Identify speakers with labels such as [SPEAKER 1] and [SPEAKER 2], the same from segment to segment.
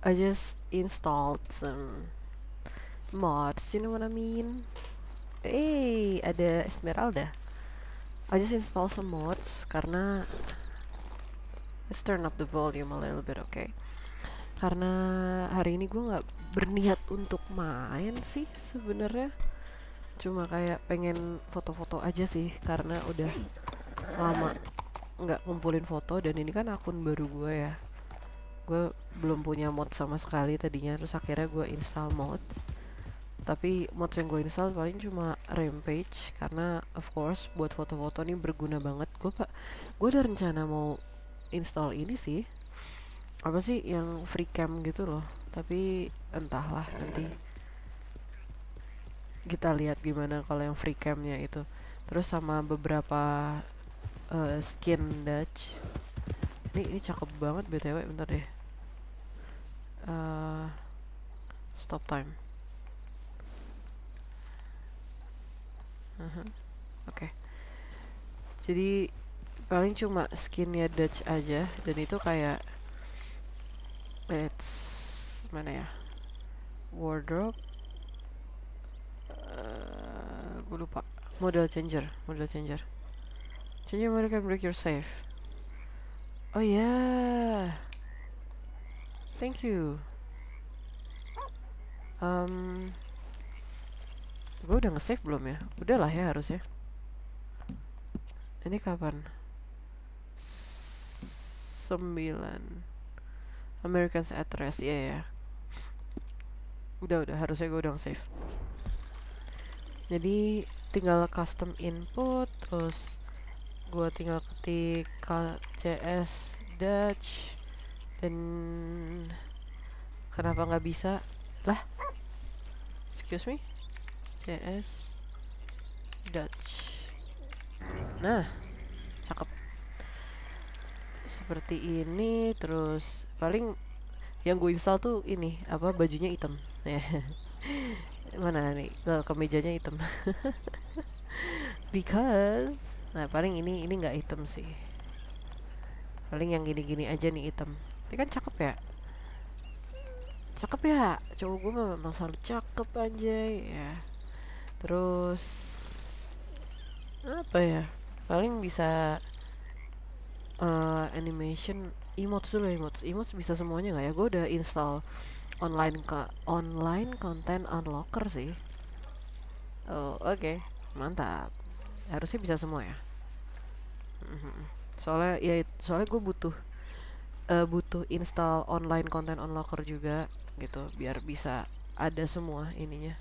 [SPEAKER 1] I just installed some mods, you know what I mean? Hey, ada Esmeralda. I just installed some mods karena let's turn up the volume a little bit, okay? Karena hari ini gue nggak berniat untuk main sih sebenarnya. Cuma kayak pengen foto-foto aja sih karena udah lama nggak ngumpulin foto dan ini kan akun baru gue ya. Gue belum punya mod sama sekali tadinya, terus akhirnya gue install mods. Tapi mods yang gue install paling cuma Rampage karena of course buat foto-foto nih berguna banget. Gue ada rencana mau install ini sih, apa sih yang free cam gitu loh, tapi entahlah, nanti kita lihat gimana kalau yang free camnya itu. Terus sama beberapa skin Dutch. Ini cakep banget btw, bentar deh. Eh, Stop time. Oke. Okay. Jadi paling cuma skinnya Dutch aja dan itu kayak it's mana ya, wardrobe, gue lupa, model changer change your model can break your save. Oh ya, yeah. Thank you. um, gue udah nge-save belum ya? Udah lah ya harusnya. Ini kapan? 9 Americans at Rest, iya ya. Udah harusnya gue udah nge-save. Jadi tinggal custom input, terus gue tinggal ketik CS Dutch, dan kenapa nggak bisa lah, excuse me, CS Dutch. Nah, cakep seperti ini. Terus paling yang gue install tuh ini apa, bajunya hitam ya. Mana nih, kemejanya hitam. Because nah paling ini nggak hitam sih, paling yang gini-gini aja nih hitam. Ini kan cakep ya, cakep ya, cowok gue memang selalu cakep anjay ya. Terus apa ya, paling bisa animation, emotes dulu. Emotes bisa semuanya nggak ya? Gue udah install online content unlocker sih. Oh oke, okay. Mantap, harusnya bisa semua ya. Soalnya gue butuh install online content unlocker juga gitu biar bisa ada semua ininya.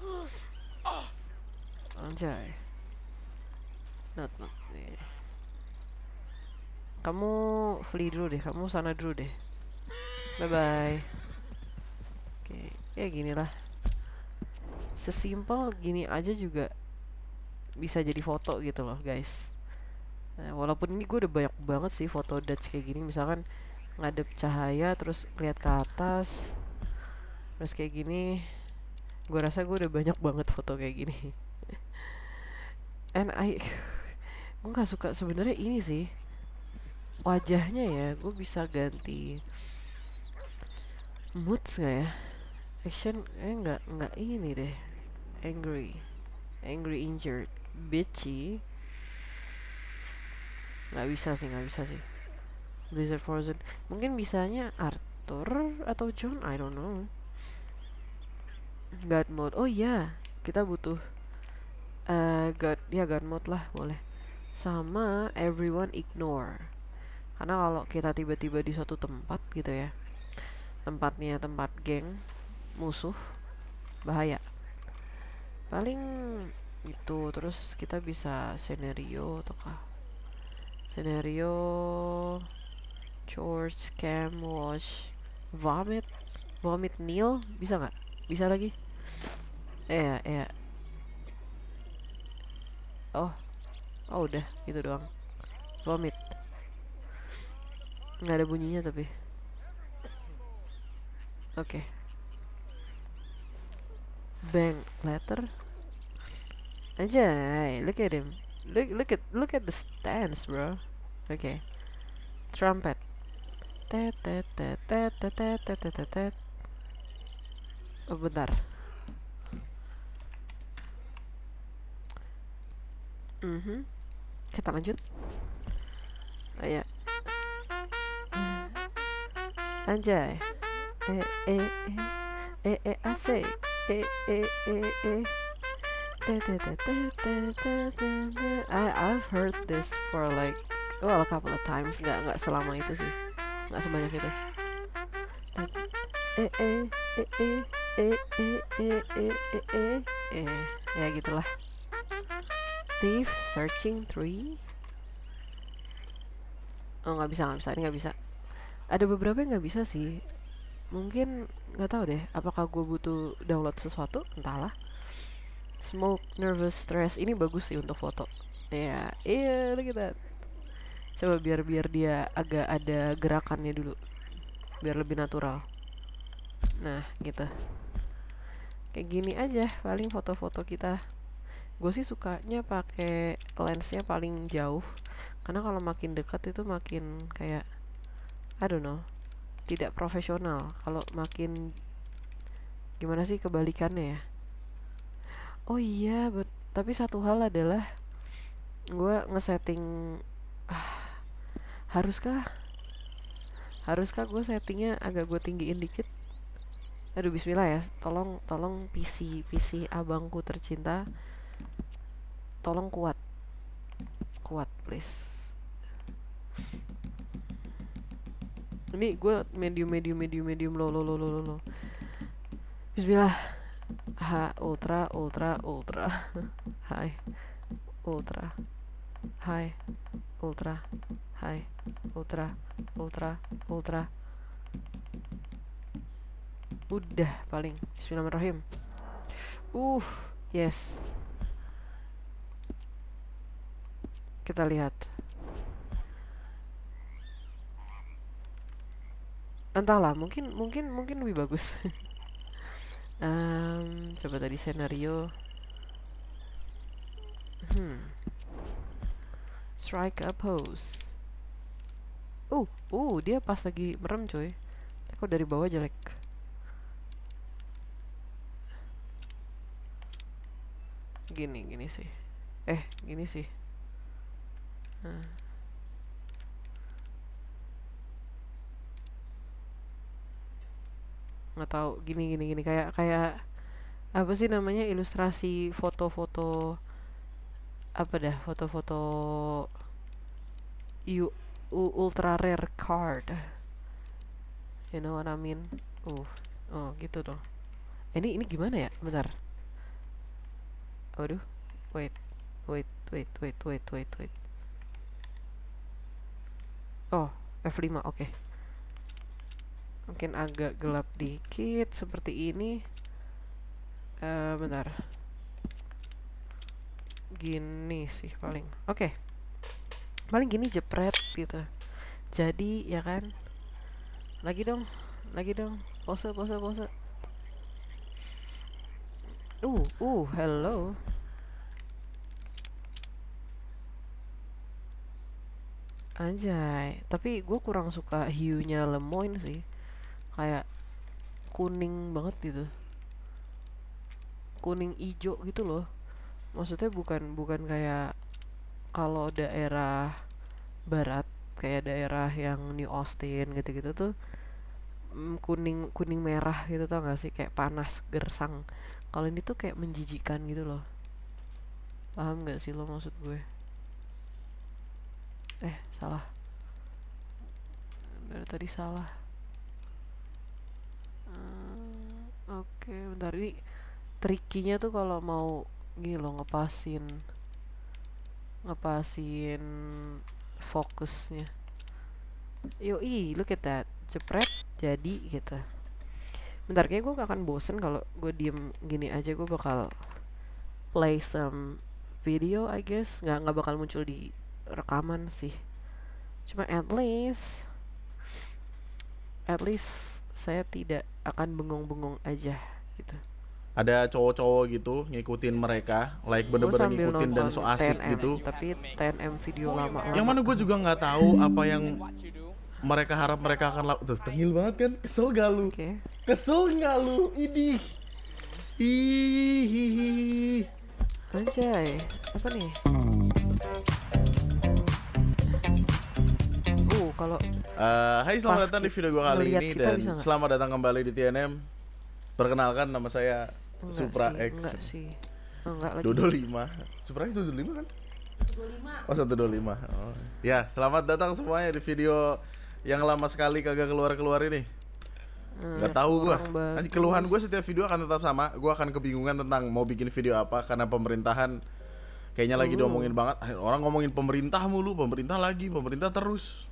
[SPEAKER 1] Anjay, not nih. Kamu flee dulu deh, kamu sana dulu deh. Bye bye. Oke, ya gini lah. Sesimpel gini aja juga bisa jadi foto gitu loh, guys. Nah, walaupun ini gue udah banyak banget sih foto Dutch kayak gini, misalkan ngadep cahaya terus lihat ke atas terus kayak gini. Gue rasa gue udah banyak banget foto kayak gini. And gue nggak suka sebenarnya ini sih, wajahnya ya. Gue bisa ganti moods nggak ya? Action nggak ini deh. Angry, injured, bitchy. Nggak bisa sih. Blizzard, Frozen, mungkin bisanya Arthur atau John, I don't know. God mode, oh iya, kita butuh God mode lah, boleh. Sama everyone ignore, karena kalau kita tiba-tiba di suatu tempat gitu ya, tempatnya tempat geng musuh, bahaya. Paling itu. Terus kita bisa scenario, chores, scam, wash, vomit kneel, bisa nggak? Bisa lagi. Ya. Oh, udah gitu doang. Vomit, nggak ada bunyinya tapi. Oke. Bank letter. Anjay, look at him. Look at the stance, bro. Oke. Trumpet. Tet tet tet tet tet tet tet tet tet. Oh, bentar. Kita lanjut. Oh, ya. Anjay. Asik. I've heard this for like a couple of times. Nggak selama itu sih. Nggak sebanyak itu. Ya gitulah. Thief searching 3. Oh, nggak bisa. Ini nggak bisa. Ada beberapa yang nggak bisa sih. Mungkin nggak tahu deh. Apakah gue butuh download sesuatu? Entahlah. Smoke, nervous, stress. Ini bagus sih untuk foto. Ya, iya, look at that. Coba biar dia agak ada gerakannya dulu. Biar lebih natural. Nah, gitu. Kayak gini aja paling foto-foto kita. Gue sih sukanya pakai lensnya paling jauh. Karena kalau makin dekat itu makin kayak I don't know, tidak profesional. Kalau makin gimana sih kebalikannya ya? Oh iya, tapi satu hal adalah gue ngesetting haruskah gue settingnya agak gue tinggiin dikit. Aduh, bismillah ya. Tolong PC abangku tercinta. Tolong kuat please. Ini gue medium low. Bismillah. Ultra high, ultra high, ultra high, ultra. Udah paling. Bismillahirrahmanirrahim. Yes. Kita lihat. Entahlah, mungkin lebih bagus. Coba tadi senario. Strike a pose. Dia pas lagi merem coy. Kok dari bawah jelek. Gini sih. Gini sih. Nggak tahu, gini kayak apa sih namanya, ilustrasi foto-foto apa dah, foto-foto ultra rare card, you know what I mean. Gitu dong. Ini gimana ya, bentar. Waduh, wait. Oh, F5, oke. Mungkin agak gelap dikit seperti ini. Bentar. Gini sih paling. Oke. Paling gini jepret gitu. Jadi ya kan. Lagi dong. Pose. Hello. Anjay, tapi gue kurang suka hue-nya Lemoyne sih. Kayak kuning banget gitu. Kuning ijo gitu loh. Maksudnya bukan kayak kalau daerah barat, kayak daerah yang New Austin gitu-gitu tuh kuning merah gitu, tau gak sih, kayak panas gersang. Kalau ini tuh kayak menjijikan gitu loh. Paham gak sih lo maksud gue? Salah. Dari tadi salah. Oke, bentar, ini trikinya tuh kalau mau gini loh, ngepasin fokusnya. Yoi, look at that. Jepret, jadi gitu. Bentar, kayaknya gue gak akan bosen kalau gue diem gini aja. Gue bakal play some video, I guess. Nggak bakal muncul di rekaman sih. Cuma at least saya tidak akan bengong-bengong aja gitu.
[SPEAKER 2] Ada cowok-cowok gitu ngikutin mereka, like bener-bener ngikutin dan so asik
[SPEAKER 1] 10M,
[SPEAKER 2] gitu.
[SPEAKER 1] tapi 10M video lama-lama.
[SPEAKER 2] Yang mana gue juga nggak tahu apa yang mereka harap mereka akan lakukan. Tuh, tengil banget kan? Kesel gak lu?
[SPEAKER 1] Okay.
[SPEAKER 2] Kesel nggak lu? Idih. Hihihi.
[SPEAKER 1] Anjay, apa nih? Kalau
[SPEAKER 2] Hai, selamat
[SPEAKER 1] pas
[SPEAKER 2] datang di video gua kali
[SPEAKER 1] ngeliat
[SPEAKER 2] ini
[SPEAKER 1] kita
[SPEAKER 2] dan
[SPEAKER 1] bisa nggak?
[SPEAKER 2] selamat datang kembali di TNM. Perkenalkan, nama saya
[SPEAKER 1] Enggak
[SPEAKER 2] Supra
[SPEAKER 1] sih,
[SPEAKER 2] X
[SPEAKER 1] enggak sih. Enggak lagi.
[SPEAKER 2] Dodo 5. Supra X Dodo 5 kan? 125. Oh, 125. Oh. Ya, selamat datang semuanya di video yang lama sekali kagak keluar-keluar ini. Gak tahu gua. Nanti keluhan gua setiap video akan tetap sama. Gua akan kebingungan tentang mau bikin video apa karena pemerintahan kayaknya lagi diomongin banget. Orang ngomongin pemerintah mulu, pemerintah terus.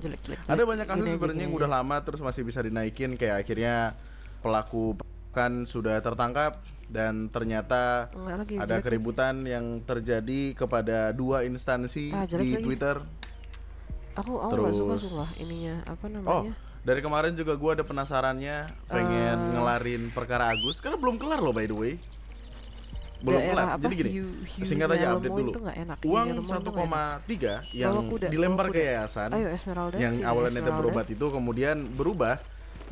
[SPEAKER 1] Jelek.
[SPEAKER 2] Ada banyak kasus sebenarnya yang udah lama terus masih bisa dinaikin, kayak akhirnya pelaku kan sudah tertangkap dan ternyata
[SPEAKER 1] lagi,
[SPEAKER 2] ada keributan yang terjadi kepada dua instansi di
[SPEAKER 1] lagi.
[SPEAKER 2] Twitter.
[SPEAKER 1] Aku
[SPEAKER 2] terus
[SPEAKER 1] gak suka ininya, apa namanya?
[SPEAKER 2] Dari kemarin juga gua ada penasarannya, pengen ngelarin perkara Agus karena belum kelar loh, by the way. Belum kelar. Jadi gini, singkat aja update dulu. Uang 1,3 yang dilempar ke yayasan yang awalnya niatnya berobat itu kemudian berubah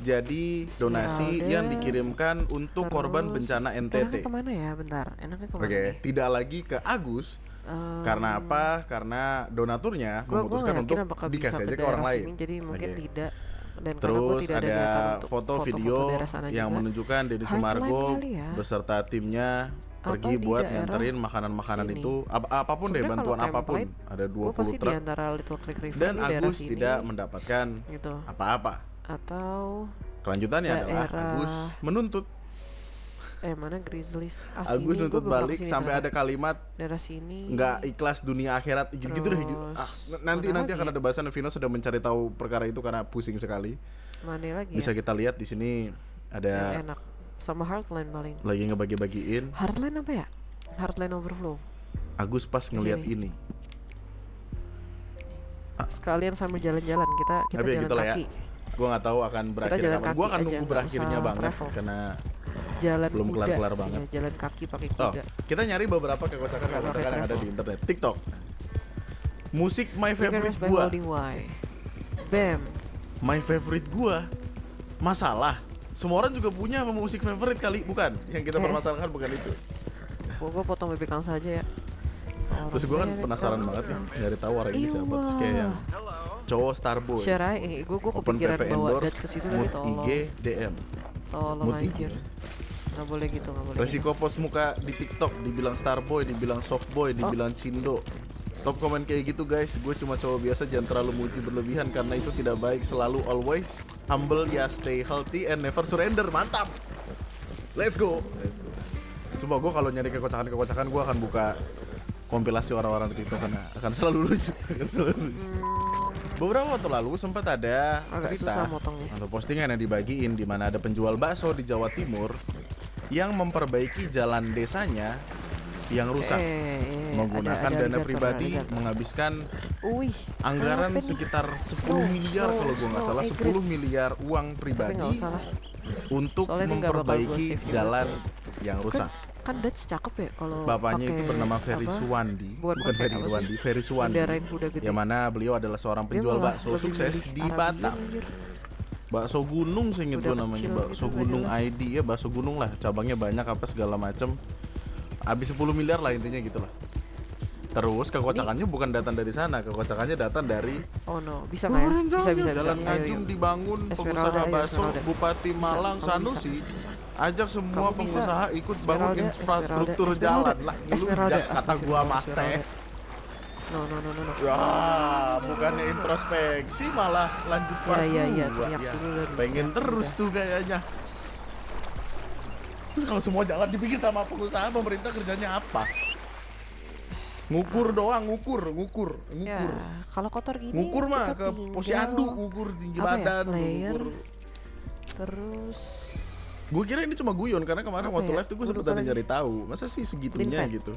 [SPEAKER 2] jadi donasi yang dikirimkan untuk korban bencana NTT.
[SPEAKER 1] Enaknya kemana ya? Bentar, enaknya kemana?
[SPEAKER 2] Oke, tidak lagi ke Agus. Karena apa? Karena donaturnya memutuskan untuk dikasih aja ke orang lain.
[SPEAKER 1] Jadi mungkin tidak. Dan
[SPEAKER 2] terus
[SPEAKER 1] tidak
[SPEAKER 2] ada foto video yang
[SPEAKER 1] juga
[SPEAKER 2] menunjukkan Deddy Sumargo beserta timnya pergi buat nganterin makanan-makanan itu, apapun deh, bantuan apapun. Ada 20 truk dan Agus tidak mendapatkan
[SPEAKER 1] gitu.
[SPEAKER 2] apa-apa.
[SPEAKER 1] Atau
[SPEAKER 2] kelanjutannya adalah Agus menuntut
[SPEAKER 1] mana Grizzlies
[SPEAKER 2] Agus nuntut balik sampai ada kalimat
[SPEAKER 1] daerah sini
[SPEAKER 2] nggak ikhlas dunia akhirat gitu deh. Nanti akan ada bahasan. Vino sudah mencari tahu perkara itu karena pusing sekali.
[SPEAKER 1] Mana lagi
[SPEAKER 2] bisa
[SPEAKER 1] ya?
[SPEAKER 2] kita lihat di sini ada
[SPEAKER 1] enak sama Heartland paling
[SPEAKER 2] lagi ngebagi-bagiin.
[SPEAKER 1] Heartland apa ya? Heartland Overflow.
[SPEAKER 2] Agus pas ngelihat ini
[SPEAKER 1] sekalian sambil jalan-jalan kita jalan
[SPEAKER 2] gitu
[SPEAKER 1] kaki.
[SPEAKER 2] Gue nggak tahu akan berakhir kapan. Gue akan nunggu berakhirnya banget karena
[SPEAKER 1] jalan
[SPEAKER 2] belum kelar-kelar banget.
[SPEAKER 1] Jalan kaki pakai kuda.
[SPEAKER 2] Kita nyari beberapa kekocakan yang ada di internet. TikTok. Musik my favorite gua.
[SPEAKER 1] Bam.
[SPEAKER 2] My favorite gua. Masalah. Semua orang juga punya musik favorite kali, bukan? Yang kita permasalahkan bukan itu.
[SPEAKER 1] Gua potong bebek Kang saja ya.
[SPEAKER 2] Terus gue kan penasaran banget nih nyari tahu orang ini siapa. Terus kayak yang cowok Starboy.
[SPEAKER 1] Gue
[SPEAKER 2] Open
[SPEAKER 1] kepikiran
[SPEAKER 2] PP
[SPEAKER 1] bawa
[SPEAKER 2] endorse,
[SPEAKER 1] Dutch ke situ
[SPEAKER 2] mood
[SPEAKER 1] lagi, tolong.
[SPEAKER 2] IG DM.
[SPEAKER 1] Tolong anjir. Nggak boleh gitu, nggak boleh.
[SPEAKER 2] Resiko post muka di TikTok dibilang Starboy, dibilang Softboy, dibilang Cindo. Stop komen kayak gitu guys. Gue cuma cowok biasa, jangan terlalu muji berlebihan karena itu tidak baik. Selalu always humble ya, stay healthy and never surrender. Mantap. Let's go. Coba gue kalau nyari kekocakan gue akan buka kompilasi orang-orang di TikTok karena akan selalu lucu. Beberapa waktu lalu sempat ada cerita atau postingan yang dibagiin di mana ada penjual bakso di Jawa Timur yang memperbaiki jalan desanya yang rusak menggunakan dana pribadi, menghabiskan anggaran sekitar 10 miliar kalau gue nggak salah, 10 miliar uang pribadi untuk memperbaiki jalan yang rusak.
[SPEAKER 1] Kan Dutch cakep ya kalau
[SPEAKER 2] bapaknya itu bernama Ferry Suwandi, bukan Ferry Suwandi, Ferry Suwandi, yang mana beliau adalah seorang penjual bakso sukses di Batam. Bakso Gunung seinget gue namanya, bakso Gunung ID ya, bakso Gunung lah, cabangnya banyak apa segala macem. Habis 10 miliar lah intinya gitulah. Terus kekocakannya bukan datang dari sana, kekocakannya datang dari
[SPEAKER 1] bisa
[SPEAKER 2] Jalan Ngajung dibangun, pengusaha bakso Bupati Malang Sanusi ajak semua pengusaha ikut bangun infrastruktur jalan lah. Kata gua mah teh.
[SPEAKER 1] No.
[SPEAKER 2] Wah, bukannya introspeksi malah lanjut part 2. Pengen terus tuh kayaknya. Terus kalau semua jalan dibikin sama pengusaha, pemerintah kerjanya apa? Ngukur doang, ngukur. Ya,
[SPEAKER 1] kalau kotor gini
[SPEAKER 2] ngukur mah ke posyandu, ngukur tinggi badan, ngukur.
[SPEAKER 1] Terus
[SPEAKER 2] gue kira ini cuma guyon karena kemarin waktu live tuh gue sempet ada nyari tahu. Masa sih segitunya gitu.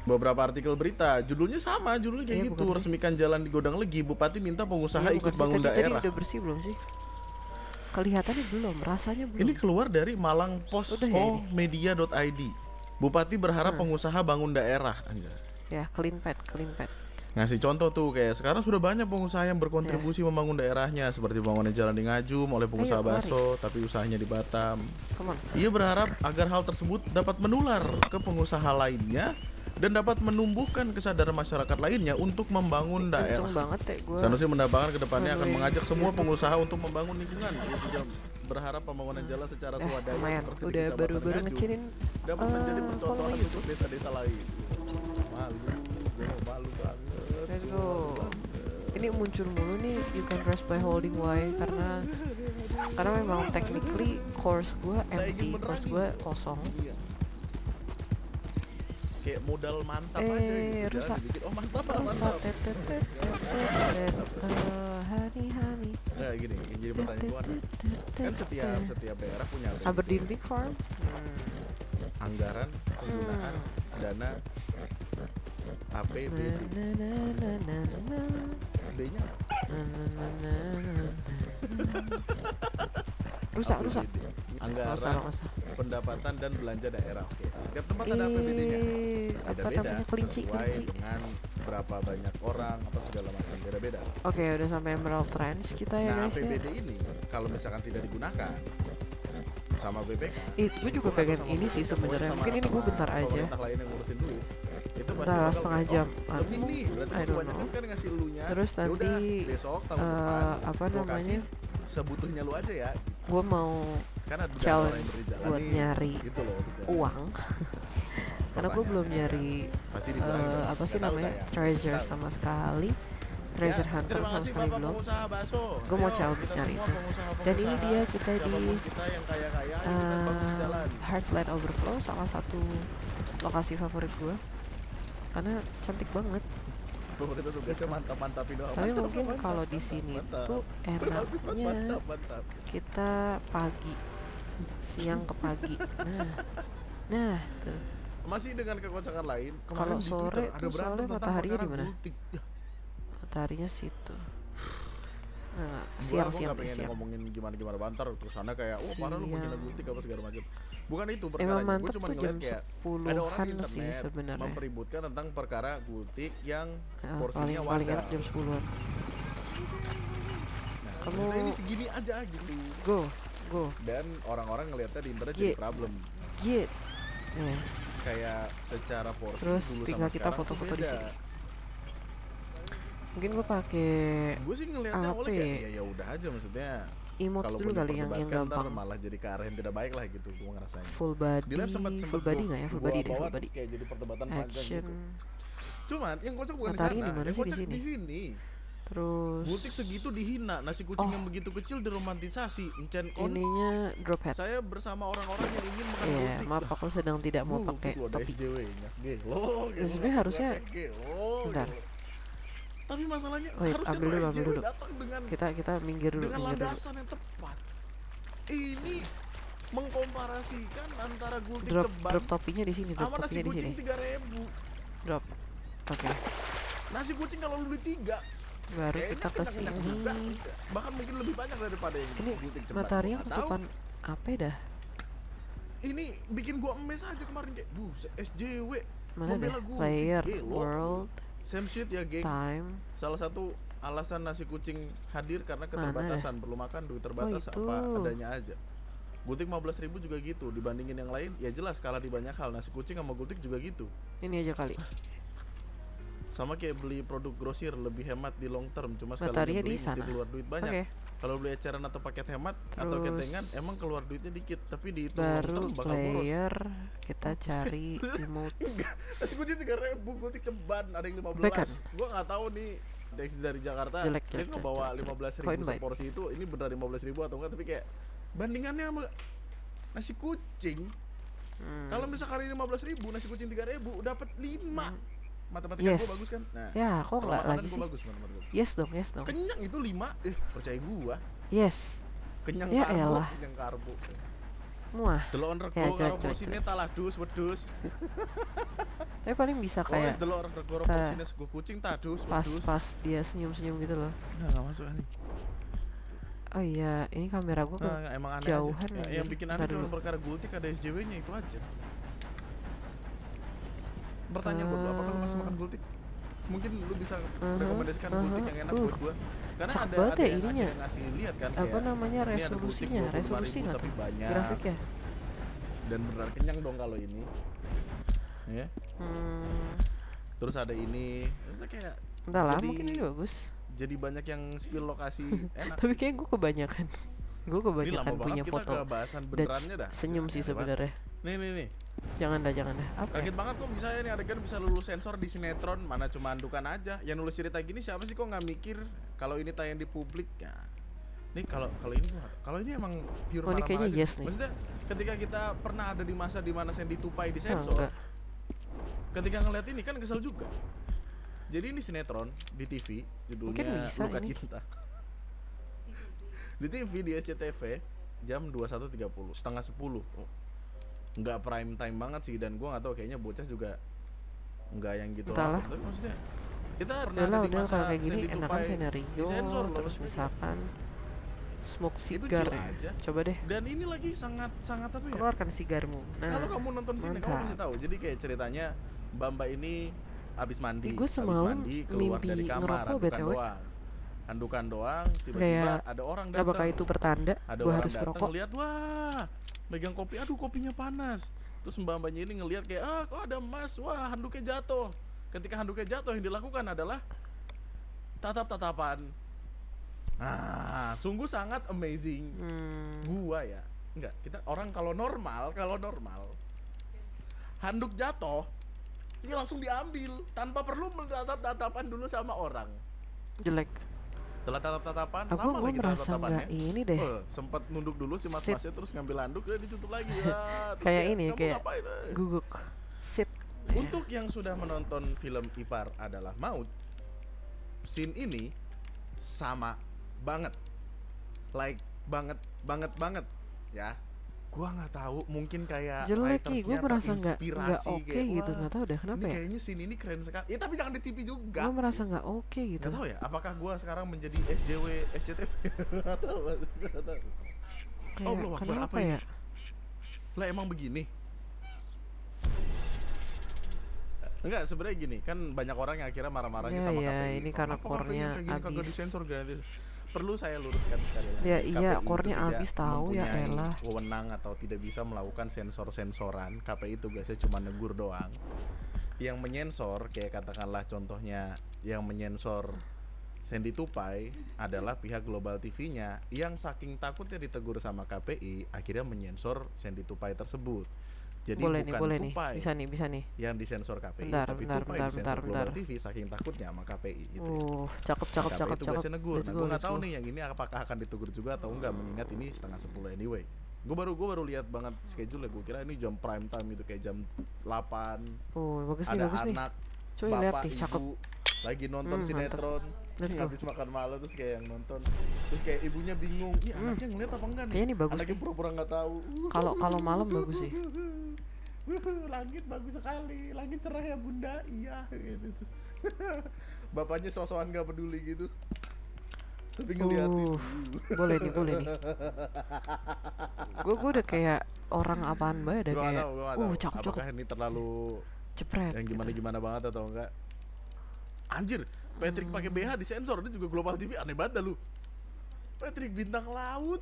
[SPEAKER 2] Beberapa artikel berita judulnya sama, judulnya kayak gitu. Resmikan jalan di Godang Legi, Bupati minta pengusaha ikut bangun daerah.
[SPEAKER 1] Tadi udah bersih belum sih? Kelihatannya belum, rasanya belum.
[SPEAKER 2] Ini keluar dari malangposto.media.id. Bupati berharap pengusaha bangun daerah.
[SPEAKER 1] Ya, clean pad.
[SPEAKER 2] ngasih contoh tuh kayak sekarang sudah banyak pengusaha yang berkontribusi membangun daerahnya seperti pembangunan jalan di Ngajum oleh pengusaha bakso tapi usahanya di Batam. Ia berharap agar hal tersebut dapat menular ke pengusaha lainnya dan dapat menumbuhkan kesadaran masyarakat lainnya untuk membangun daerah. Sanusi mendapatkan kedepannya akan mengajak semua pengusaha untuk membangun lingkungan. Ia juga berharap pembangunan jalan secara swadaya seperti di Kecamatan Ngajum dapat menjadi percontohan untuk desa-desa lain. Malu banget.
[SPEAKER 1] Let's go. Ini muncul mulu nih, you can rest by holding Y karena memang technically course gue empty, course gue kosong.
[SPEAKER 2] Kayak modal mantap aja gitu.
[SPEAKER 1] Rusak.
[SPEAKER 2] Oh mantap.
[SPEAKER 1] Honey.
[SPEAKER 2] Nah gini, yang jadi pertanyaan gue kan setiap daerah punya
[SPEAKER 1] Aberdeen Big Farm.
[SPEAKER 2] Anggaran penggunaan dana APBD. D-nya
[SPEAKER 1] rusak.
[SPEAKER 2] Anggaran pendapatan dan belanja daerah. Oke. Setiap tempat ada APBD-nya. Beda-beda sesuai dengan berapa banyak orang apa segala macam beda-beda.
[SPEAKER 1] Oke, udah sampai Emerald Ranch kita ya guys.
[SPEAKER 2] Nah, APBD ini kalau misalkan tidak digunakan sama BPK.
[SPEAKER 1] Gue juga pengen ini sih sebenarnya. Mungkin ini gue bentar aja.
[SPEAKER 2] Pemerintah lain yang ngurusin duit. Itu
[SPEAKER 1] bentar setengah jam.
[SPEAKER 2] Lebih nih, berarti kebanyakan kan ngasih elunya.
[SPEAKER 1] Terus nanti
[SPEAKER 2] besok tahun depan
[SPEAKER 1] apa namanya?
[SPEAKER 2] Sebutuhnya lu aja ya.
[SPEAKER 1] Gue mau challenge buat nyari
[SPEAKER 2] gitu loh,
[SPEAKER 1] uang. Karena gue belum nyari apa sih namanya treasure sama sekali. Treasure hunter sama sekali belum. Gue mau challenge nyari itu. Dan ini dia kita di Heartland Overflow, salah satu lokasi favorit gue karena cantik banget.
[SPEAKER 2] Itu tugasnya mantap-mantapin doang.
[SPEAKER 1] Tapi mungkin kalau di sini tuh enaknya kita pagi, siang ke pagi. Nah tuh.
[SPEAKER 2] Masih dengan kekocakan lain.
[SPEAKER 1] Kalau sore tuh soalnya mataharinya di mana? Mataharinya situ. Nah, siang-siang
[SPEAKER 2] pengen ngomongin gimana bantar terus sana kayak parah lu menghina Gultik apa segala macam. Bukan itu perkaranya. Gue cuma ngeliat kayak ada orang di internet mempeributkan tentang perkara Gultik yang porsinya
[SPEAKER 1] paling enak jam 10-an.
[SPEAKER 2] Kamu ini segini aja gitu.
[SPEAKER 1] Go.
[SPEAKER 2] Dan orang-orang ngeliatnya di internet jadi problem. Kayak secara porsi
[SPEAKER 1] terus
[SPEAKER 2] dulu
[SPEAKER 1] tinggal
[SPEAKER 2] sama
[SPEAKER 1] kita foto-foto di sini. Mungkin gue pakai
[SPEAKER 2] sih ngeliatnya awalnya kayak ya udah aja, maksudnya
[SPEAKER 1] emotes dulu kali yang gampang,
[SPEAKER 2] malah jadi ke arah yang tidak baik lah gitu gue ngerasain.
[SPEAKER 1] Full body nggak ya? Full body deh.
[SPEAKER 2] Kayak jadi perdebatan panjang gitu. Cuman yang kocak bukan
[SPEAKER 1] di sana, yang kocak
[SPEAKER 2] di sini.
[SPEAKER 1] Terus
[SPEAKER 2] Gultik segitu dihina, nasi kucing yang begitu kecil diromantisasi.
[SPEAKER 1] Ininya drop head.
[SPEAKER 2] Saya bersama orang-orang yang ingin makan Gultik.
[SPEAKER 1] Maaf aku sedang tidak mau pakai topi. Sebenarnya harusnya bentar.
[SPEAKER 2] Tapi masalahnya harusnya
[SPEAKER 1] ambil dulu.
[SPEAKER 2] datang dengan
[SPEAKER 1] kita minggir dulu.
[SPEAKER 2] Dengan landasan yang tepat. Ini mengkomparasikan antara Gultik ceban.
[SPEAKER 1] Drop topinya di sini,
[SPEAKER 2] sama nasi kucing 3.000.
[SPEAKER 1] Drop. Oke.
[SPEAKER 2] Nasi kucing kalau lu beli 3
[SPEAKER 1] baru kita ke sini.
[SPEAKER 2] Bahkan mungkin lebih banyak daripada yang
[SPEAKER 1] ini
[SPEAKER 2] Gultik ceban.
[SPEAKER 1] Mataharinya ketutupan apa dah?
[SPEAKER 2] Ini bikin gua emes aja kemarin kayak SJW.
[SPEAKER 1] Mana deh? Player, world,
[SPEAKER 2] same shit ya geng.
[SPEAKER 1] Time.
[SPEAKER 2] Salah satu alasan nasi kucing hadir karena keterbatasan, perlu makan, duit terbatas, apa adanya aja. Gultik 15.000 juga gitu, dibandingin yang lain ya jelas kalah di banyak hal. Nasi kucing sama Gultik juga gitu.
[SPEAKER 1] Ini aja kali.
[SPEAKER 2] Sama kayak beli produk grosir, lebih hemat di long term, cuma sekali beli mesti keluar duit banyak. Kalau beli eceran atau paket hemat atau ketengan emang keluar duitnya dikit, tapi di itu long term bakal boros.
[SPEAKER 1] Player kita cari emote.
[SPEAKER 2] Nasi kucing 3.000, Gultik ceban ada yang 15. Gua nggak tahu nih dari Jakarta dia ngebawa 15.000 seporsi itu, ini benar 15.000 atau enggak, tapi kayak bandingannya sama nasi kucing. Kalau misalkan ini 15.000, nasi kucing 3.000 dapat 5. Matematika gue bagus kan? Nah,
[SPEAKER 1] ya kok nggak lagi sih?
[SPEAKER 2] Bagus,
[SPEAKER 1] yes dong.
[SPEAKER 2] Kenyang itu 5, percaya gua.
[SPEAKER 1] Yes.
[SPEAKER 2] Kenyang
[SPEAKER 1] ya
[SPEAKER 2] karbo, kenyang karbo.
[SPEAKER 1] Muah.
[SPEAKER 2] Delok rego karo porsine taladus wedhus.
[SPEAKER 1] Tapi paling bisa kayak
[SPEAKER 2] delok rego porsine sego kucing tadus wedhus.
[SPEAKER 1] Pas dia senyum-senyum gitu loh.
[SPEAKER 2] Enggak masuk nih.
[SPEAKER 1] Oh iya, ini kamera gua
[SPEAKER 2] emang aneh
[SPEAKER 1] jauhan
[SPEAKER 2] ya. Yang bikin aneh cuma perkara Gultik ada SJW-nya itu aja. Pertanyaan gue dulu, apakah lu masih makan Gultik? mungkin lu bisa rekomendasikan butik yang enak buat gua. Karena ada
[SPEAKER 1] ya
[SPEAKER 2] yang
[SPEAKER 1] ininya.
[SPEAKER 2] ngasih lihat kan
[SPEAKER 1] Apa
[SPEAKER 2] kayak
[SPEAKER 1] namanya resolusinya? Resolusi nggak
[SPEAKER 2] tapi
[SPEAKER 1] tuh?
[SPEAKER 2] banyak.
[SPEAKER 1] Grafiknya.
[SPEAKER 2] Dan benar kenyang dong kalau ini. Ya. Terus ada ini, terus kayak
[SPEAKER 1] entahlah, mungkin ini bagus.
[SPEAKER 2] Jadi banyak yang spill lokasi enak.
[SPEAKER 1] Tapi kayak gue kebanyakan punya foto.
[SPEAKER 2] Dah.
[SPEAKER 1] Senyum sih sebenarnya.
[SPEAKER 2] Nih.
[SPEAKER 1] Jangan dah. Apa?
[SPEAKER 2] Kaget banget kok bisa ya nih adegan bisa lulus sensor di sinetron, mana cuma andukan aja. Yang nulis cerita gini siapa sih, kok nggak mikir kalau ini tayang di publik ya. Nih kalau ini emang pure
[SPEAKER 1] ini kayaknya
[SPEAKER 2] aja.
[SPEAKER 1] Yes nih.
[SPEAKER 2] Maksudnya ketika kita pernah ada di masa di mana Sandy Tupai di sensor. Ketika ngeliat ini kan kesel juga. Jadi ini sinetron di TV, judulnya Luka ini. Cinta. Di TV di SCTV jam 21.30, setengah 10. Nggak prime time banget sih, dan gue nggak tahu kayaknya bocah juga nggak yang gitu lah. Tapi maksudnya kita pernah ada di masa
[SPEAKER 1] kayak gini
[SPEAKER 2] Sandy
[SPEAKER 1] enakan senario, terus misalkan smoke cigar
[SPEAKER 2] aja.
[SPEAKER 1] Coba deh.
[SPEAKER 2] Dan ini lagi sangat apa ya?
[SPEAKER 1] Keluarkan sigarmu.
[SPEAKER 2] Nah, kalau kamu nonton sini kamu pasti tahu. Jadi kayak ceritanya Bamba ini habis mandi keluar dari kamar, handukan doang, tiba-tiba ada orang datang.
[SPEAKER 1] Apakah itu pertanda gue harus merokok?
[SPEAKER 2] Ngeliat, wah, megang kopi, aduh kopinya panas. Terus mbak-mbaknya ini ngeliat kayak, kok ada emas, wah handuknya jatuh. Ketika handuknya jatuh, yang dilakukan adalah tatap-tatapan. Nah, sungguh sangat amazing. Gua ya, enggak, kita orang kalau normal, handuk jatuh, dia langsung diambil tanpa perlu mentatap-tatapan dulu sama orang.
[SPEAKER 1] Jelek.
[SPEAKER 2] Setelah tatap-tatapan,
[SPEAKER 1] aku merasa nggak ini deh.
[SPEAKER 2] Sempat nunduk dulu si mas-masnya, terus ngambil handuk, udah ditutup lagi ya.
[SPEAKER 1] Kayak ini, kayak guguk. Sit.
[SPEAKER 2] Untuk yang sudah menonton film Ipar Adalah Maut, scene ini sama banget, like banget ya. Gua nggak tahu, mungkin kayak
[SPEAKER 1] jelek sih, gue merasa nggak oke gitu, nggak tahu deh kenapa
[SPEAKER 2] ya. Kayaknya scene ini keren sekali. Ya tapi jangan di TV juga.
[SPEAKER 1] Gue merasa nggak oke gitu.
[SPEAKER 2] Nggak tahu ya, apakah gue sekarang menjadi SJW SCTV? Nggak tahu.
[SPEAKER 1] Oh, kenapa apa ya?
[SPEAKER 2] Lah emang begini. Enggak, sebenarnya gini, kan banyak orang yang akhirnya marah-marahnya sama KPI.
[SPEAKER 1] Ini karena core-nya
[SPEAKER 2] kagak disensor ganti. Perlu saya luruskan sekali lagi.
[SPEAKER 1] Ya iya, core-nya habis tahu ya elah.
[SPEAKER 2] Wewenang atau tidak bisa melakukan sensor-sensoran. KPI tugasnya cuma negur doang. Yang menyensor, kayak katakanlah contohnya yang menyensor Sandy Tupai adalah pihak Global TV-nya yang saking takutnya ditegur sama KPI, akhirnya menyensor Sandy Tupai tersebut. Jadi
[SPEAKER 1] boleh
[SPEAKER 2] bukan Tupai
[SPEAKER 1] bisa nih
[SPEAKER 2] yang disensor KPI, tapi Tupai disensor Global TV saking takutnya sama KPI gitu.
[SPEAKER 1] Cakep.
[SPEAKER 2] Tugasnya negur. Nah, gue nggak tahu nih yang ini apakah akan ditegur juga atau enggak, mengingat ini 9:30 anyway. Gue baru lihat banget schedule, gue kira ini jam prime time gitu, kayak jam 8.
[SPEAKER 1] Bagus
[SPEAKER 2] ada
[SPEAKER 1] nih.
[SPEAKER 2] Anak,
[SPEAKER 1] coba lihat nih, cakep.
[SPEAKER 2] Lagi nonton sinetron, habis makan malam terus kayak yang nonton, terus kayak ibunya bingung, iya anaknya ngeliat apa enggak nih?
[SPEAKER 1] Kayaknya ini bagus.
[SPEAKER 2] Anaknya pura-pura nggak tahu.
[SPEAKER 1] Kalau malam bagus sih.
[SPEAKER 2] Langit bagus sekali, langit cerah ya bunda, iya gitu. Bapaknya sosokan gak peduli gitu, tapi ngeliatin.
[SPEAKER 1] Boleh nih. Gue udah kayak orang apaan banget,
[SPEAKER 2] gua
[SPEAKER 1] kayak
[SPEAKER 2] cakep. Apakah ini terlalu
[SPEAKER 1] jepret
[SPEAKER 2] yang gimana banget atau enggak? Anjir, Patrick pakai BH disensor, ini juga Global TV, aneh banget dah lu. Patrick bintang laut.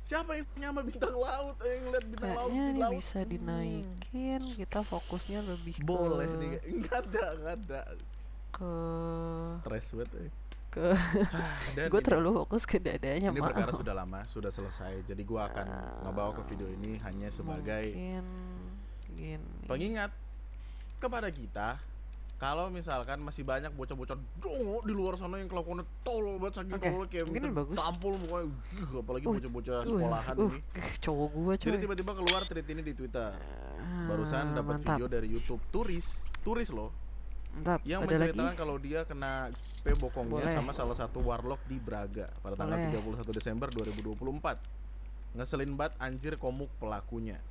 [SPEAKER 2] Siapa yang nyama bintang laut? Yang ngeliat bintang laut di laut
[SPEAKER 1] bisa dinaikin, kita fokusnya lebih
[SPEAKER 2] boleh nih. Enggak ada
[SPEAKER 1] ke
[SPEAKER 2] stress banget
[SPEAKER 1] gue terlalu fokus ke dadanya.
[SPEAKER 2] Ini perkara sudah lama, sudah selesai. Jadi gue akan membawa ke video ini hanya sebagai pengingat kepada kita. Kalau misalkan masih banyak bocah-bocah dongo di luar sana yang kelakuannya tolol banget, saking tolol kayak tampol mukanya, apalagi bocah-bocah sekolahan ini.
[SPEAKER 1] Cowok gua coy.
[SPEAKER 2] Jadi tiba-tiba keluar tweet ini di Twitter. Barusan dapat video dari YouTube turis loh.
[SPEAKER 1] Mantap.
[SPEAKER 2] Yang menceritakan kalau dia kena bokongnya sama salah satu warlock di Braga pada tanggal 31 Desember 2024. Ngeselin banget anjir komuk pelakunya.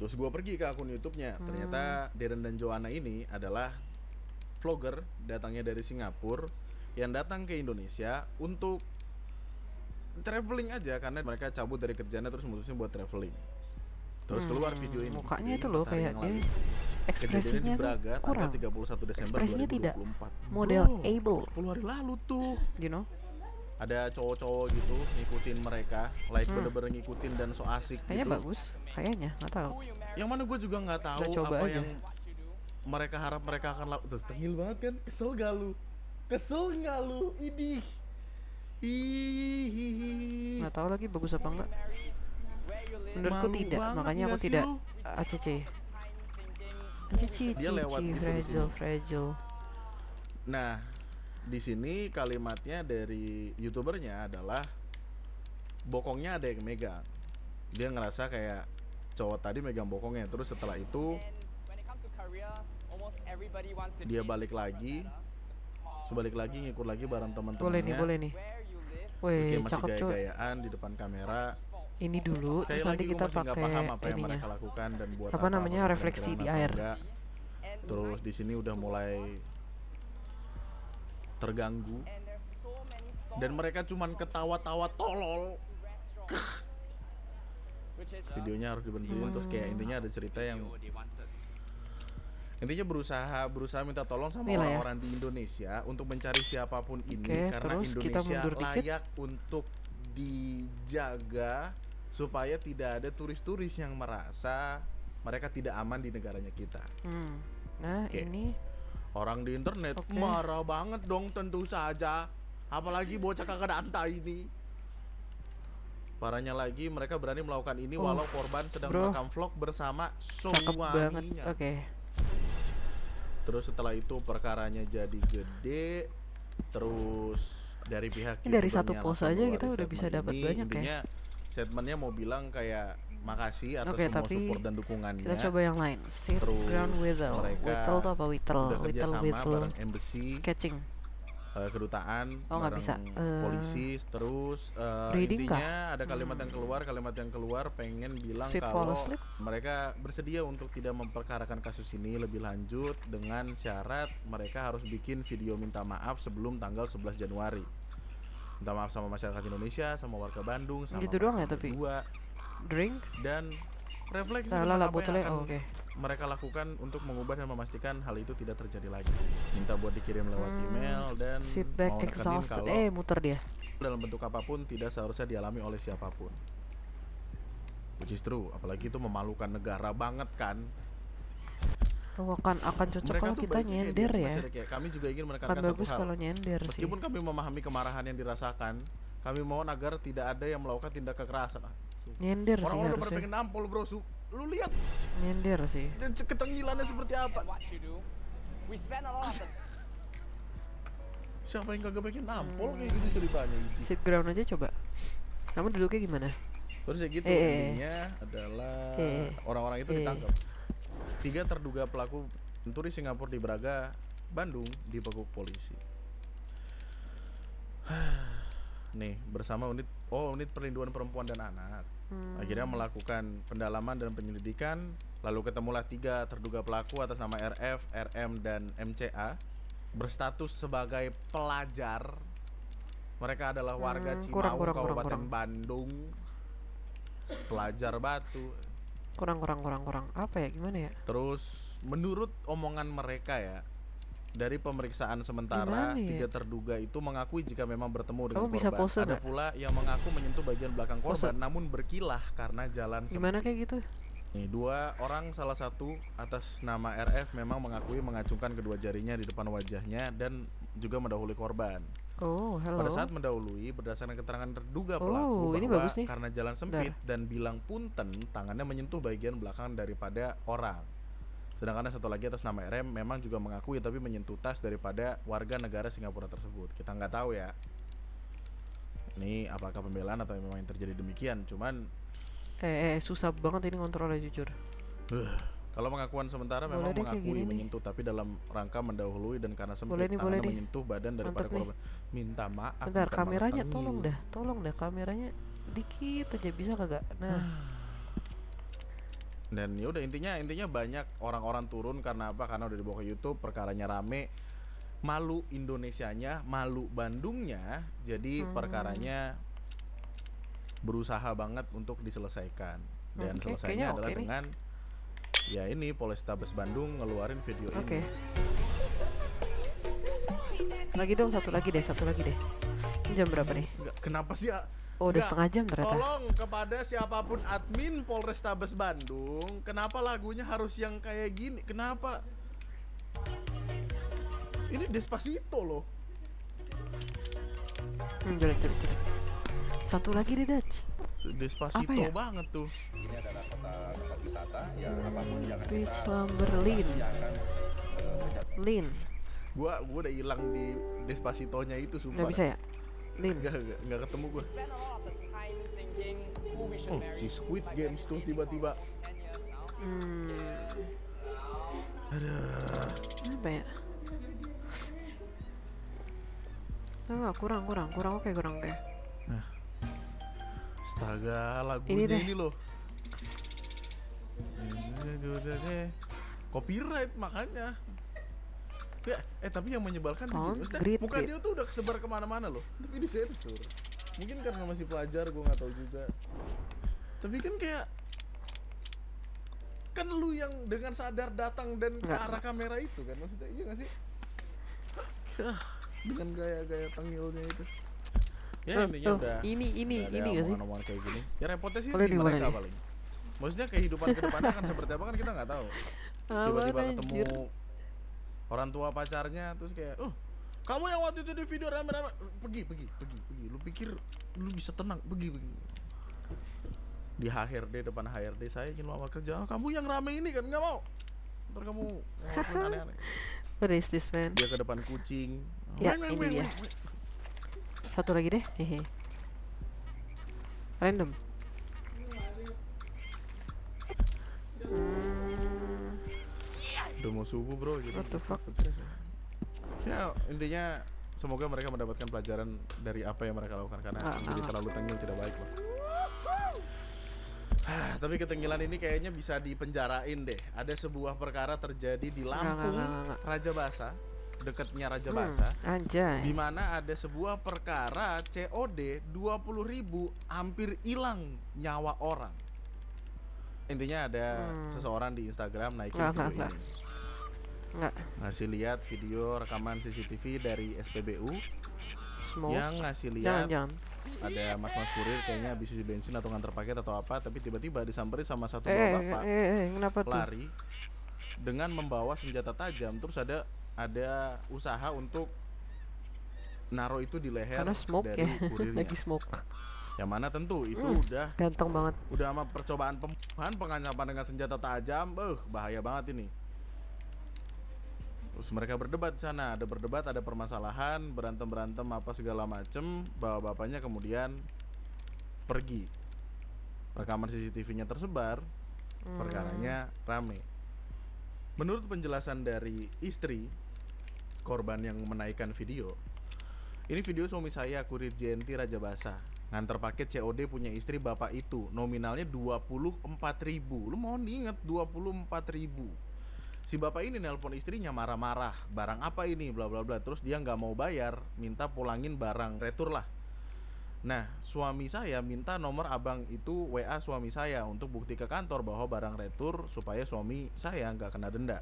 [SPEAKER 2] Terus gue pergi ke akun YouTube-nya. Ternyata Darren dan Joanna ini adalah vlogger datangnya dari Singapura yang datang ke Indonesia untuk traveling aja, karena mereka cabut dari kerjanya terus mutusin buat traveling. Terus keluar video ini.
[SPEAKER 1] Mukanya itu loh kayak dia ekspresinya
[SPEAKER 2] di Braga
[SPEAKER 1] kurang.
[SPEAKER 2] tanggal 31 Desember
[SPEAKER 1] Ekspresinya
[SPEAKER 2] 2024.
[SPEAKER 1] tidak model able.
[SPEAKER 2] 10 hari lalu tuh.
[SPEAKER 1] You know?
[SPEAKER 2] Ada cowok-cowok gitu ngikutin mereka, like bener-bener ngikutin dan so asik
[SPEAKER 1] kayaknya
[SPEAKER 2] gitu.
[SPEAKER 1] Bagus, kayaknya nggak tahu.
[SPEAKER 2] Yang mana gue juga nggak tahu apa aja yang mereka harap mereka akan lakukan. Tuh, tengil banget kan? Kesel gak lu? Kesel nggak lu? Idih.
[SPEAKER 1] Nggak tahu lagi bagus apa enggak. Menurutku
[SPEAKER 2] Malu
[SPEAKER 1] tidak, makanya aku tidak ACC.
[SPEAKER 2] Dia lewat gitu
[SPEAKER 1] fragile.
[SPEAKER 2] Nah, di sini kalimatnya dari YouTubernya adalah bokongnya ada yang megang. Dia ngerasa kayak cowok tadi megang bokongnya, terus setelah itu dia balik lagi, ngikut lagi bareng teman-temannya.
[SPEAKER 1] Boleh nih. Wih,
[SPEAKER 2] masih
[SPEAKER 1] cakep cuy.
[SPEAKER 2] gaya-gayaan di depan kamera.
[SPEAKER 1] Ini dulu, terus nanti kita pakai
[SPEAKER 2] apa yang mereka lakukan dan buat
[SPEAKER 1] apa namanya refleksi di air.
[SPEAKER 2] Terus di sini udah mulai terganggu dan mereka cuman ketawa-tawa tolol. Videonya harus diberhentiin. Terus kayak intinya ada cerita yang intinya berusaha minta tolong sama orang-orang di Indonesia untuk mencari siapapun ini karena Indonesia layak untuk dijaga supaya tidak ada turis-turis yang merasa mereka tidak aman di negaranya kita.
[SPEAKER 1] Nah, ini
[SPEAKER 2] orang di internet marah banget dong, tentu saja. Apalagi bocah kagak danta ini. Parahnya lagi mereka berani melakukan ini walau korban sedang merekam vlog bersama suaminya. Terus setelah itu perkaranya jadi gede. Terus dari pihak
[SPEAKER 1] ini dari satu post aja kita udah bisa dapat banyak
[SPEAKER 2] intinya, statementnya mau bilang kayak makasih atas semua support dan dukungannya.
[SPEAKER 1] Kita coba yang lain. Sit ground Whittle. Whittle tuh apa? Whittle.
[SPEAKER 2] Embassy.
[SPEAKER 1] Sketching.
[SPEAKER 2] Kedutaan
[SPEAKER 1] nggak bisa.
[SPEAKER 2] Polisi. Terus intinya ada kalimat yang keluar pengen bilang kalau mereka bersedia untuk tidak memperkarakan kasus ini lebih lanjut dengan syarat mereka harus bikin video minta maaf sebelum tanggal 11 Januari. Minta maaf sama masyarakat Indonesia, sama warga Bandung, sama
[SPEAKER 1] gitu doang ya tapi drink
[SPEAKER 2] dan refleksi
[SPEAKER 1] apa yang akan
[SPEAKER 2] mereka lakukan untuk mengubah dan memastikan hal itu tidak terjadi lagi. Minta buat dikirim lewat email dan
[SPEAKER 1] sit back
[SPEAKER 2] mau
[SPEAKER 1] exhausted. Muter dia.
[SPEAKER 2] Dalam bentuk apapun tidak seharusnya dialami oleh siapapun. Which is true, apalagi itu memalukan negara banget kan.
[SPEAKER 1] Akan cocok kalau kita nyender ya.
[SPEAKER 2] Kami juga ingin menekankan
[SPEAKER 1] satu
[SPEAKER 2] hal.
[SPEAKER 1] Kalau nyender
[SPEAKER 2] meskipun kami memahami kemarahan yang dirasakan, kami mohon agar tidak ada yang melakukan tindak kekerasan.
[SPEAKER 1] Nyender sih
[SPEAKER 2] orang-orang
[SPEAKER 1] harusnya.
[SPEAKER 2] Orang pengen nampol bro, lu lihat.
[SPEAKER 1] Nyender sih.
[SPEAKER 2] Ketengilannya seperti apa? Siapa yang kagak pengen nampol kayak gitu ceritanya?
[SPEAKER 1] Sit ground aja coba. Kamu duduknya gimana?
[SPEAKER 2] Terus ya gitu intinya adalah orang-orang itu ditangkap. 3 terduga pelaku turis Singapura di Braga, Bandung dibekuk polisi. Nih bersama unit perlindungan perempuan dan anak. Akhirnya melakukan pendalaman dan penyelidikan. Lalu ketemulah 3 terduga pelaku atas nama RF, RM dan MCA berstatus sebagai pelajar. Mereka adalah warga Cimau, Kabupaten Bandung. Pelajar batu.
[SPEAKER 1] Kurang. Apa ya? Gimana ya?
[SPEAKER 2] Terus menurut omongan mereka ya, dari pemeriksaan sementara 3 terduga itu mengakui jika memang bertemu dengan korban. Ada pula yang mengaku menyentuh bagian belakang korban namun berkilah karena jalan sempit.
[SPEAKER 1] Gimana kayak gitu?
[SPEAKER 2] Nih 2 orang, salah satu atas nama RF memang mengakui mengacungkan kedua jarinya di depan wajahnya dan juga mendahului korban. Pada saat mendahului, berdasarkan keterangan terduga pelaku bahwa karena jalan sempit dan bilang punten, tangannya menyentuh bagian belakang daripada orang. Sedangkan ada satu lagi atas nama RM memang juga mengakui tapi menyentuh tas daripada warga negara Singapura tersebut. Kita nggak tahu ya. Ini apakah pembelaan atau memang yang terjadi demikian. Cuman
[SPEAKER 1] susah banget ini ngontrolnya jujur.
[SPEAKER 2] Kalau pengakuan sementara memang mengakui menyentuh tapi dalam rangka mendahului dan karena sempit tangannya menyentuh badan daripada korban. Minta maaf.
[SPEAKER 1] Bentar, kameranya tolong dah kameranya dikit aja bisa kagak? Nah.
[SPEAKER 2] Dan ya udah intinya banyak orang-orang turun karena apa? Karena udah dibawa ke YouTube, perkaranya rame. Malu Indonesianya, malu Bandungnya. Jadi perkaranya berusaha banget untuk diselesaikan. Dan selesainya adalah dengan ya ini Polrestabes Bandung ngeluarin video ini.
[SPEAKER 1] Lagi dong, satu lagi deh. Jam berapa nih?
[SPEAKER 2] Kenapa sih?
[SPEAKER 1] Oh, udah setengah jam ternyata.
[SPEAKER 2] Tolong kepada siapapun admin Polrestabes Bandung, kenapa lagunya harus yang kayak gini? Kenapa? Ini Despacito loh.
[SPEAKER 1] Jelek. Satu lagi deh, Dutch.
[SPEAKER 2] Despacito ya? Banget tuh.
[SPEAKER 3] Ini adalah kota wisata yang apapun jangan
[SPEAKER 1] Beach Lumber Lin.
[SPEAKER 2] Gua udah hilang di Despacitonya itu sumpah.
[SPEAKER 1] Nggak bisa ya? Lin.
[SPEAKER 2] Nggak ketemu gua. Oh, si Squid Games tuh tiba-tiba. Aduh.
[SPEAKER 1] Apa ya? Enggak, kurang oke.
[SPEAKER 2] Nah. Astaga, lagunya ini loh. Copyright makanya. Ya, tapi yang menyebalkan muka dia tuh udah kesebar kemana-mana loh, tapi disensor. Mungkin karena masih pelajar, gue nggak tahu juga. Tapi kan kayak, kan lu yang dengan sadar datang dan ke arah kamera itu kan, maksudnya iya nggak sih? Dengan gaya-gaya tengilnya itu. Ya intinya udah.
[SPEAKER 1] Ini nggak sih?
[SPEAKER 2] Omongan kayak gini. Ya repotnya sih di mereka paling. Maksudnya kehidupan kedepannya kan seperti apa kan kita nggak tahu. Tiba-tiba ketemu orang tua pacarnya terus kayak, kamu yang waktu itu di video rame-rame, pergi. Lu pikir lu bisa tenang, pergi. Di HRD, depan HRD, saya ingin lamar kerja. Kamu yang rame ini kan nggak mau. Ntar kamu ngelakuin aneh-aneh.
[SPEAKER 1] What is this, man?
[SPEAKER 2] Dia ke depan kucing.
[SPEAKER 1] Ya, ini dia. Satu lagi deh, hehe. Random.
[SPEAKER 2] Udah mau subuh bro gitu.
[SPEAKER 1] What the fuck?
[SPEAKER 2] Ya intinya semoga mereka mendapatkan pelajaran dari apa yang mereka lakukan karena jadi terlalu tengil tidak baik loh. Tapi ketengilan ini kayaknya bisa dipenjarain deh. Ada sebuah perkara terjadi di Lampung, Raja Basa, dekatnya Raja Basa. Di mana ada sebuah perkara COD 20.000 hampir hilang nyawa orang. Intinya ada seseorang di Instagram naikin video ini. Ngasih lihat video rekaman CCTV dari SPBU yang ngasih lihat ada mas-mas kurir kayaknya habis isi bensin atau nganter paket atau apa, tapi tiba-tiba disamperin sama satu bapak lari dengan membawa senjata tajam, terus ada usaha untuk naruh itu di leher dari kurirnya.
[SPEAKER 1] Lagi smoke.
[SPEAKER 2] Yang mana tentu itu udah
[SPEAKER 1] ganteng banget. Udah
[SPEAKER 2] sama percobaan pembunuhan, pengancapan dengan senjata tajam, bahaya banget ini. Terus mereka berdebat di sana, ada permasalahan, berantem apa segala macem. Bapak-bapaknya kemudian pergi. Rekaman CCTV-nya tersebar, perkaranya rame. Menurut penjelasan dari istri korban yang menaikkan video, ini video suami saya, kurir JNT Raja Basa, nganter paket COD punya istri bapak itu, nominalnya 24.000. Lu mau inget 24.000. Si bapak ini nelpon istrinya marah-marah, barang apa ini, bla bla bla. Terus dia nggak mau bayar, minta pulangin barang retur lah. Nah, suami saya minta nomor abang itu WA suami saya untuk bukti ke kantor bahwa barang retur supaya suami saya nggak kena denda.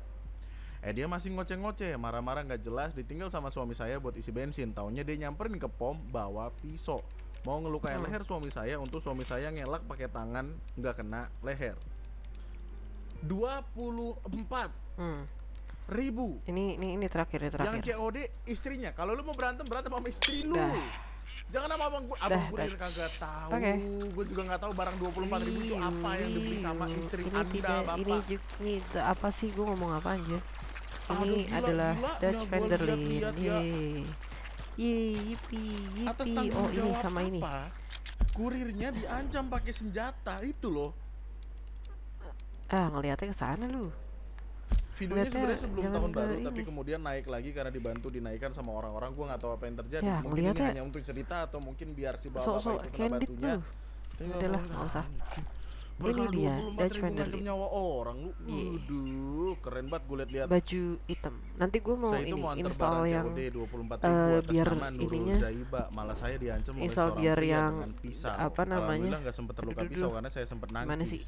[SPEAKER 2] Dia masih ngoceh-ngoceh, marah-marah nggak jelas, ditinggal sama suami saya buat isi bensin. Taunya dia nyamperin ke pom bawa pisau, mau ngelukain leher suami saya untuk suami saya ngelak pakai tangan nggak kena leher. 24.000.
[SPEAKER 1] Ini terakhir.
[SPEAKER 2] Yang COD istrinya. Kalau lu mau berantem sama istri lu. Jangan sama abang kurir kagak tahu. Gue juga nggak tahu barang 24.000 itu apa yang dibeli sama istri Anda, Bapak.
[SPEAKER 1] Ini apa sih, gue ngomong apa aja? Ini adalah Dutch Vanderlyn. Yippee. Oh, ini sama ini.
[SPEAKER 2] Kurirnya diancam pakai senjata itu loh.
[SPEAKER 1] Ngeliatnya ke sana lu.
[SPEAKER 2] Videonya sebenarnya sebelum tahun baru, tapi kemudian naik lagi karena dibantu dinaikkan sama orang-orang. Gue nggak tahu apa yang terjadi. Mungkin ini hanya untuk cerita atau mungkin biar si bapak itu kena batunya.
[SPEAKER 1] Udahlah, nggak usah. Ini dia Dutch Vanderlyn.
[SPEAKER 2] Nyawa orang lu. Waduh, keren banget gue lihat.
[SPEAKER 1] Baju hitam. Nanti gue mau install yang biar ininya.
[SPEAKER 2] Malah saya diancam
[SPEAKER 1] install biar yang
[SPEAKER 2] pisau.
[SPEAKER 1] apa namanya?
[SPEAKER 2] Alhamdulillah nggak sempet terluka pisau karena saya sempet nangis.
[SPEAKER 1] Mana sih?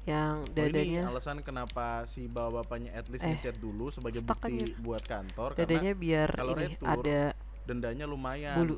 [SPEAKER 1] yang
[SPEAKER 2] ini
[SPEAKER 1] dadanya
[SPEAKER 2] alasan kenapa si bapaknya at least ngechat dulu sebagai
[SPEAKER 1] stuck
[SPEAKER 2] bukti
[SPEAKER 1] aja.
[SPEAKER 2] buat kantor,
[SPEAKER 1] dadanya
[SPEAKER 2] karena
[SPEAKER 1] biar
[SPEAKER 2] kalau
[SPEAKER 1] ini
[SPEAKER 2] retur
[SPEAKER 1] ada
[SPEAKER 2] dendanya lumayan
[SPEAKER 1] bulu.